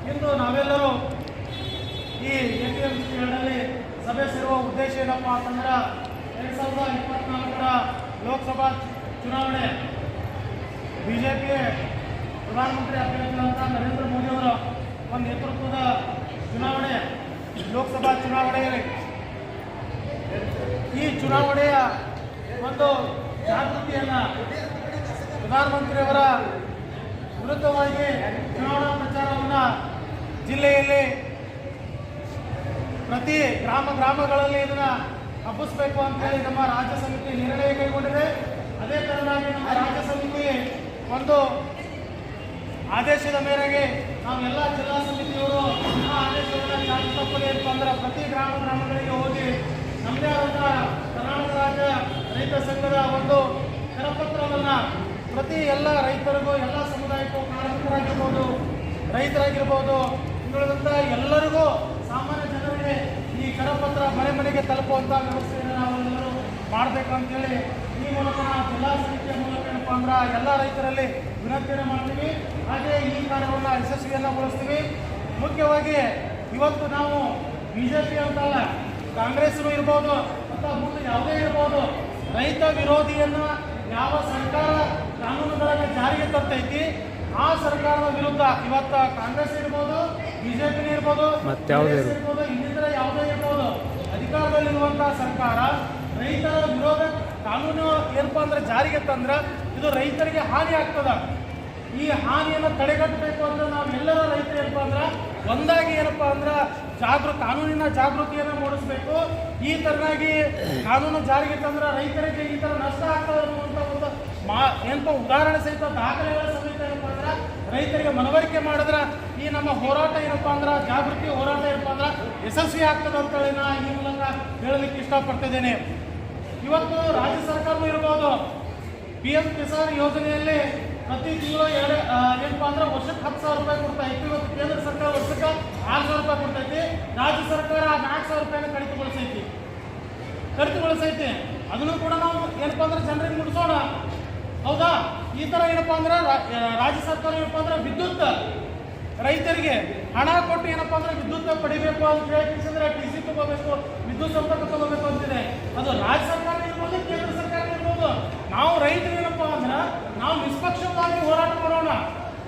ಇಂದು ನಾವೆಲ್ಲರೂ ಈ APMC 2ರಲ್ಲಿ ಸಭೆ ಸೇರುವ ಉದ್ದೇಶ ಏನಪ್ಪ ಅಂತಂದ್ರೆ 2024ರ ಲೋಕಸಭಾ ಚುನಾವಣೆ ಬಿಜೆಪಿ ಪ್ರಧಾನಮಂತ್ರಿ ಅಭ್ಯರ್ಥಿಯಾದಂಥ ನರೇಂದ್ರ ಮೋದಿ ಅವರ ಒಂದು ನೇತೃತ್ವದ ಚುನಾವಣೆ ಲೋಕಸಭಾ ಚುನಾವಣೆಯಲ್ಲಿ ಈ ಚುನಾವಣೆಯ ಒಂದು ಜಾಗೃತಿಯನ್ನು ಪ್ರಧಾನಮಂತ್ರಿಯವರ ವಿರುದ್ಧವಾಗಿ ಚುನಾವಣಾ ಪ್ರಚಾರವನ್ನು ಜಿಲ್ಲೆಯಲ್ಲಿ ಪ್ರತಿ ಗ್ರಾಮಗಳಲ್ಲಿ ಇದನ್ನು ಹಬ್ಬಿಸಬೇಕು ಅಂತೇಳಿ ನಮ್ಮ ರಾಜ್ಯ ಸಮಿತಿ ನಿರ್ಣಯ ಕೈಗೊಂಡಿದೆ. ಅದೇ ತರನಾಗಿ ನಮ್ಮ ರಾಜ್ಯ ಸಮಿತಿ ಒಂದು ಆದೇಶದ ಮೇರೆಗೆ ನಾವೆಲ್ಲ ಜಿಲ್ಲಾ ಸಮಿತಿಯವರು ಆ ಆದೇಶವನ್ನು ಜಾರಿ ತಪ್ಪದೆ ಅಂತಂದ್ರೆ ಪ್ರತಿ ಗ್ರಾಮಗಳಿಗೆ ಹೋಗಿ ನಮ್ಮದೇ ಆದಂಥ ಕರ್ನಾಟಕ ರಾಜ್ಯ ರೈತ ಸಂಘದ ಒಂದು ಕರಪತ್ರವನ್ನು ಪ್ರತಿ ಎಲ್ಲ ರೈತರಿಗೂ ಎಲ್ಲ ಸಮುದಾಯಕ್ಕೂ ಕಾರ್ಮಿಕರಾಗಿರ್ಬೋದು, ರೈತರಾಗಿರ್ಬೋದು, ಇನ್ನುಳಿದಂಥ ಎಲ್ಲರಿಗೂ ಸಾಮಾನ್ಯ ಜನರಿಗೆ ಈ ಕರಪತ್ರ ಮನೆಗೆ ತಲುಪುವಂಥ ವ್ಯವಸ್ಥೆಯನ್ನು ನಾವೆಲ್ಲರೂ ಮಾಡಬೇಕು ಅಂತೇಳಿ ಈ ಮೂಲಕ ನಾವು ಜಿಲ್ಲಾ ಸಮಿತಿಯ ಮೂಲಕ ಏನಪ್ಪ ಅಂದ್ರೆ ಎಲ್ಲ ರೈತರಲ್ಲಿ ವಿನಂತಿಯನ್ನು ಮಾಡ್ತೀವಿ. ಹಾಗೆ ಈ ಕಾರ್ಯವನ್ನು ಯಶಸ್ವಿಯನ್ನುಗೊಳಿಸ್ತೀವಿ. ಮುಖ್ಯವಾಗಿ ಇವತ್ತು ನಾವು BJP ಅಂತಲ್ಲ, ಕಾಂಗ್ರೆಸ್ನು ಇರ್ಬೋದು ಅಥವಾ ಮುಂದೆ ಯಾವುದೇ ಇರ್ಬೋದು, ರೈತ ವಿರೋಧಿಯನ್ನು ಯಾವ ಸರ್ಕಾರ ಕಾನೂನುಗಳನ್ನು ಜಾರಿಗೆ ತರ್ತೈತಿ ಆ ಸರ್ಕಾರದ ವಿರುದ್ಧ ಇವತ್ತು ಕಾಂಗ್ರೆಸ್ ಇರ್ಬೋದು, BJP ಇರ್ಬೋದು, ಇರ್ಬೋದು, ಇನ್ನಿತರ ಯಾವುದೇ ಇರ್ಬೋದು, ಅಧಿಕಾರದಲ್ಲಿರುವಂತಹ ಸರ್ಕಾರ ರೈತರ ವಿರೋಧ ಕಾನೂನು ಏನಪ್ಪ ಅಂದ್ರೆ ಜಾರಿಗೆ ತಂದ್ರೆ ಇದು ರೈತರಿಗೆ ಹಾನಿ ಆಗ್ತದ. ಈ ಹಾನಿಯನ್ನು ತಡೆಗಟ್ಟಬೇಕು ಅಂದ್ರೆ ನಾವೆಲ್ಲರೂ ರೈತರು ಏನಪ್ಪ ಅಂದ್ರೆ ಒಂದಾಗಿ ಏನಪ್ಪ ಅಂದ್ರೆ ಕಾನೂನಿನ ಜಾಗೃತಿಯನ್ನು ಮೂಡಿಸಬೇಕು. ಈ ತರನಾಗಿ ಕಾನೂನು ಜಾರಿಗೆ ತಂದ್ರೆ ರೈತರಿಗೆ ಈ ಥರ ನಷ್ಟ ಆಗ್ತದೆ ಅನ್ನುವಂಥ ಒಂದು ಏನಪ್ಪ ಉದಾಹರಣೆ ಸಹಿತ ದಾಖಲೆಗಳ ಸಮೇತ ಏನಪ್ಪ ಅಂದ್ರೆ ರೈತರಿಗೆ ಮನವರಿಕೆ ಮಾಡಿದ್ರೆ ಈ ನಮ್ಮ ಹೋರಾಟ ಏನಪ್ಪ ಅಂದ್ರೆ ಜಾಗೃತಿ ಹೋರಾಟ ಏನಪ್ಪ ಅಂದ್ರೆ ಯಶಸ್ವಿ ಆಗ್ತದೆ ಅಂತೇಳಿ ನಾ ಈ ಮೂಲಕ ಹೇಳಲಿಕ್ಕೆ ಇಷ್ಟಪಡ್ತಿದ್ದೇನೆ. ಇವತ್ತು ರಾಜ್ಯ ಸರ್ಕಾರವೂ ಇರ್ಬೋದು, PM ಕಿಸಾನ್ ಯೋಜನೆಯಲ್ಲಿ ಪ್ರತಿ ತಿಂಗಳು ಏನಪ್ಪ ಅಂದ್ರೆ ವರ್ಷಕ್ಕೆ 10,000 ರೂಪಾಯಿ ಕೊಡ್ತಾ ಇತ್ತು. ಇವತ್ತು ಕೇಂದ್ರ ಸರ್ಕಾರ ವರ್ಷಕ್ಕೆ 6,000 ರೂಪಾಯಿ ಕೊಡ್ತೈತಿ. ರಾಜ್ಯ ಸರ್ಕಾರ 4,000 ರೂಪಾಯಿನ ಕಡಿತಗೊಳಿಸೈತಿ. ಅದನ್ನು ಕೂಡ ನಾವು ಏನಪ್ಪ ಅಂದ್ರೆ ಜನರಿಗೆ ಮುಟ್ಟಿಸೋಣ. ಹೌದಾ? ಈ ಥರ ಏನಪ್ಪ ಅಂದ್ರೆ ರಾಜ್ಯ ಸರ್ಕಾರ ಏನಪ್ಪ ಅಂದ್ರೆ ವಿದ್ಯುತ್ ರೈತರಿಗೆ ಹಣ ಕೊಟ್ಟು ಏನಪ್ಪ ಅಂದ್ರೆ ವಿದ್ಯುತ್ ಪಡಿಬೇಕು ಅಂತ ಹೇಳಿದ್ರೆ TC ತಗೋಬೇಕು, ವಿದ್ಯುತ್ ಸಂಪರ್ಕ ತಗೋಬೇಕು ಅಂತಿದೆ. ಅದು ರಾಜ್ಯ ಸರ್ಕಾರ ಇರ್ಬೋದು, ಕೇಂದ್ರ ಸರ್ಕಾರ ಇರ್ಬೋದು. ನಾವು ರೈತರು ಏನಪ್ಪ ಅಂದ್ರೆ ನಾವು ನಿಷ್ಪಕ್ಷವಾಗಿ ಹೋರಾಟ ಮಾಡೋಣ.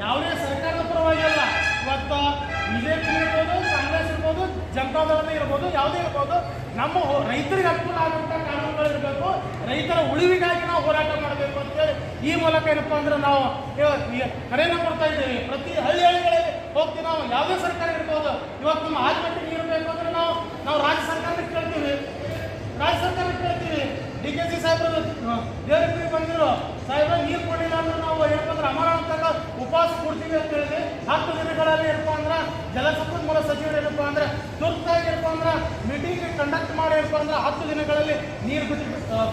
ಯಾವುದೇ ಸರ್ಕಾರದ ಪರವಾಗಿ ಅಲ್ಲ. ಇವತ್ತು BJP ಇರ್ಬೋದು, ಕಾಂಗ್ರೆಸ್ ಇರ್ಬೋದು, ಜನತಾದಳ ಇರ್ಬೋದು, ಯಾವುದೇ ಇರ್ಬೋದು, ನಮ್ಮ ರೈತರಿಗೆ ಅನುಕೂಲ ಆಗುವಂಥ ಕಾನೂನುಗಳಿರಬೇಕು. ರೈತರ ಉಳಿವಿಗಾಗಿ ನಾವು ಹೋರಾಟ ಮಾಡಬೇಕು ಅಂತೇಳಿ ಈ ಮೂಲಕ ಏನಪ್ಪ ಅಂದ್ರೆ ನಾವು ಕರೆಯನ್ನು ಕೊಡ್ತಾ ಇದ್ದೀವಿ. ಪ್ರತಿ ಹಳ್ಳಿಗಳಿಗೆ ಹೋಗ್ತೀವಿ. ನಾವು ಯಾವುದೇ ಸರ್ಕಾರ ಇರ್ಬೋದು, ಇವತ್ತು ನಮ್ಮ ಆಸ್ಪತ್ರೆಗೆ ನೀರು ಬೇಕು ಅಂದ್ರೆ ನಾವು ರಾಜ್ಯ ಸರ್ಕಾರಕ್ಕೆ ಕೇಳ್ತೀವಿ. DKC ಸಾಹೇಬರು ದೇವರಿಗೆ ಬಂದಿರೋ ಸಾಹೇಬ್ರ ನೀರು ಕೊಡಲಿಲ್ಲ ಅಂದ್ರೆ ನಾವು ಏನಪ್ಪ ಅಂದ್ರೆ ಅಮರಾವತಿಯಾಗ ಉಪವಾಸ ಕೊಡ್ತೀವಿ ಅಂತ ಹೇಳಿದ್ರೆ 10 ದಿನಗಳಲ್ಲಿ ಏನಪ್ಪ ಅಂದ್ರೆ ಜಲಸಂಪನ್ಮೂಲ ಸಚಿವರು ಏನಪ್ಪ ಅಂದ್ರೆ ತುರ್ತಾಗಿ ಏನಪ್ಪ ಅಂದ್ರೆ ಮೀಟಿಂಗ್ ಕಂಡಕ್ಟ್ ಮಾಡಿ ಏನಪ್ಪ ಅಂದ್ರೆ 10 ದಿನಗಳಲ್ಲಿ ನೀರು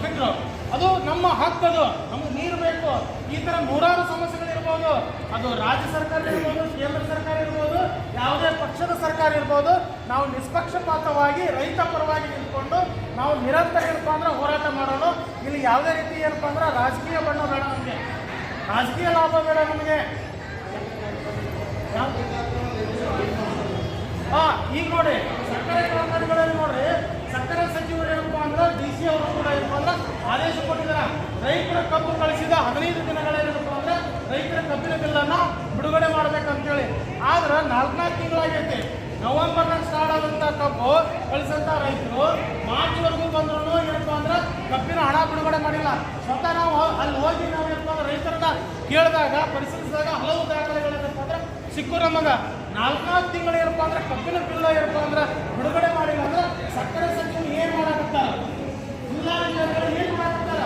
ಬಿಟ್ಟರು. ಅದು ನಮ್ಮ ಹಕ್ಕದು, ನಮ್ಗೆ ನೀರು ಬೇಕು. ಈ ಥರ ನೂರಾರು ಸಮಸ್ಯೆಗಳಿರ್ಬೋದು. ಅದು ರಾಜ್ಯ ಸರ್ಕಾರ ಇರ್ಬೋದು, ಕೇಂದ್ರ ಸರ್ಕಾರ ಇರ್ಬೋದು, ಯಾವುದೇ ಪಕ್ಷದ ಸರ್ಕಾರ ಇರ್ಬೋದು. ನಾವು ನಿಷ್ಪಕ್ಷಪಾತವಾಗಿ ರೈತ ಪರವಾಗಿ ನಿಂತ್ಕೊಂಡು ನಾವು ನಿರಂತರ ಏನಪ್ಪ ಅಂದ್ರೆ ಹೋರಾಟ ಮಾಡೋಣ. ಇಲ್ಲಿ ಯಾವುದೇ ರೀತಿ ಏನಪ್ಪ ಅಂದ್ರೆ ರಾಜಕೀಯ ಬಣ್ಣ ಬೇಡ ನಮಗೆ, ರಾಜಕೀಯ ಲಾಭ ಬೇಡ ನಮಗೆ. ಈಗ ನೋಡಿ ಸರ್ಕಾರಿ ಕಾರ್ಖಾನೆಗಳಲ್ಲಿ ನೋಡ್ರಿ, ಸಕ್ಕರೆ ಸಚಿವರು ಏನಪ್ಪ ಅಂದ್ರೆ DC ಅವರು ಕೂಡ ಏನಪ್ಪ ಅಂದ್ರೆ ಆದೇಶ ಕೊಟ್ಟಿದ್ದಾರೆ. ರೈತರ ಕಬ್ಬು ಕಳಿಸಿದ 15 ದಿನಗಳೇನಪ್ಪ ಅಂದ್ರೆ ರೈತರ ಕಬ್ಬಿನ ಬಿಲ್ಲನ್ನು ಬಿಡುಗಡೆ ಮಾಡ್ಬೇಕಂತೇಳಿ. ಆದ್ರೆ 4 ತಿಂಗಳಾಗೈತಿ. ನವೆಂಬರ್ನಾಗ ಸ್ಟಾರ್ಟ್ ಆದಂಥ ಕಬ್ಬು ಕಳಿಸಂತ ರೈತರು ಮಾರ್ಚ್ವರೆಗೂ ಬಂದ್ರು ಏನಪ್ಪ ಅಂದ್ರೆ ಕಬ್ಬಿನ ಹಣ ಬಿಡುಗಡೆ ಮಾಡಿಲ್ಲ. ಸ್ವತಃ ನಾವು ಅಲ್ಲಿ ಹೋಗಿ ನಾವು ಏನಪ್ಪ ಅಂದ್ರೆ ರೈತರನ್ನ ಕೇಳಿದಾಗ ಪರಿಶೀಲಿಸಿದಾಗ ಹಲವು ದಾಖಲೆಗಳೇನಪ್ಪ ಅಂದ್ರೆ ಸಿಕ್ಕು ನಮಗೆ. 4 ತಿಂಗಳು ಏನಪ್ಪ ಅಂದ್ರೆ ಕಬ್ಬಿನ ಬಿಲ್ ಏನಪ್ಪ ಅಂದ್ರೆ ಬಿಡುಗಡೆ ಮಾಡಿಲ್ಲ ಅಂದ್ರೆ ಸಕ್ಕರೆ ಸಚಿವರು ಏನು ಮಾಡಾಕತ್ತಾರ, ಜಿಲ್ಲಾಧಿಕಾರಿಗಳು ಏನು ಮಾಡಾಕತ್ತಾರ?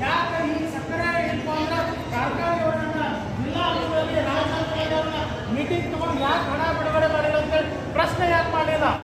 ಯಾಕೆ ಈ ಸಕ್ಕರೆ ಏನಪ್ಪ ಅಂದ್ರೆ ಕಾರ್ಖಾನೆಯವರನ್ನ ಜಿಲ್ಲಾಧಿಕಾರಿ ರಾಜ್ಯಾಧಿಕಾರಿಗಳನ್ನ ಮೀಟಿಂಗ್ ತಗೊಂಡು ಯಾಕೆ ಹಣ ಬಿಡುಗಡೆ ಮಾಡಿಲ್ಲ ಅಂತೇಳಿ ಪ್ರಶ್ನೆ ಯಾಕೆ ಮಾಡಲಿಲ್ಲ?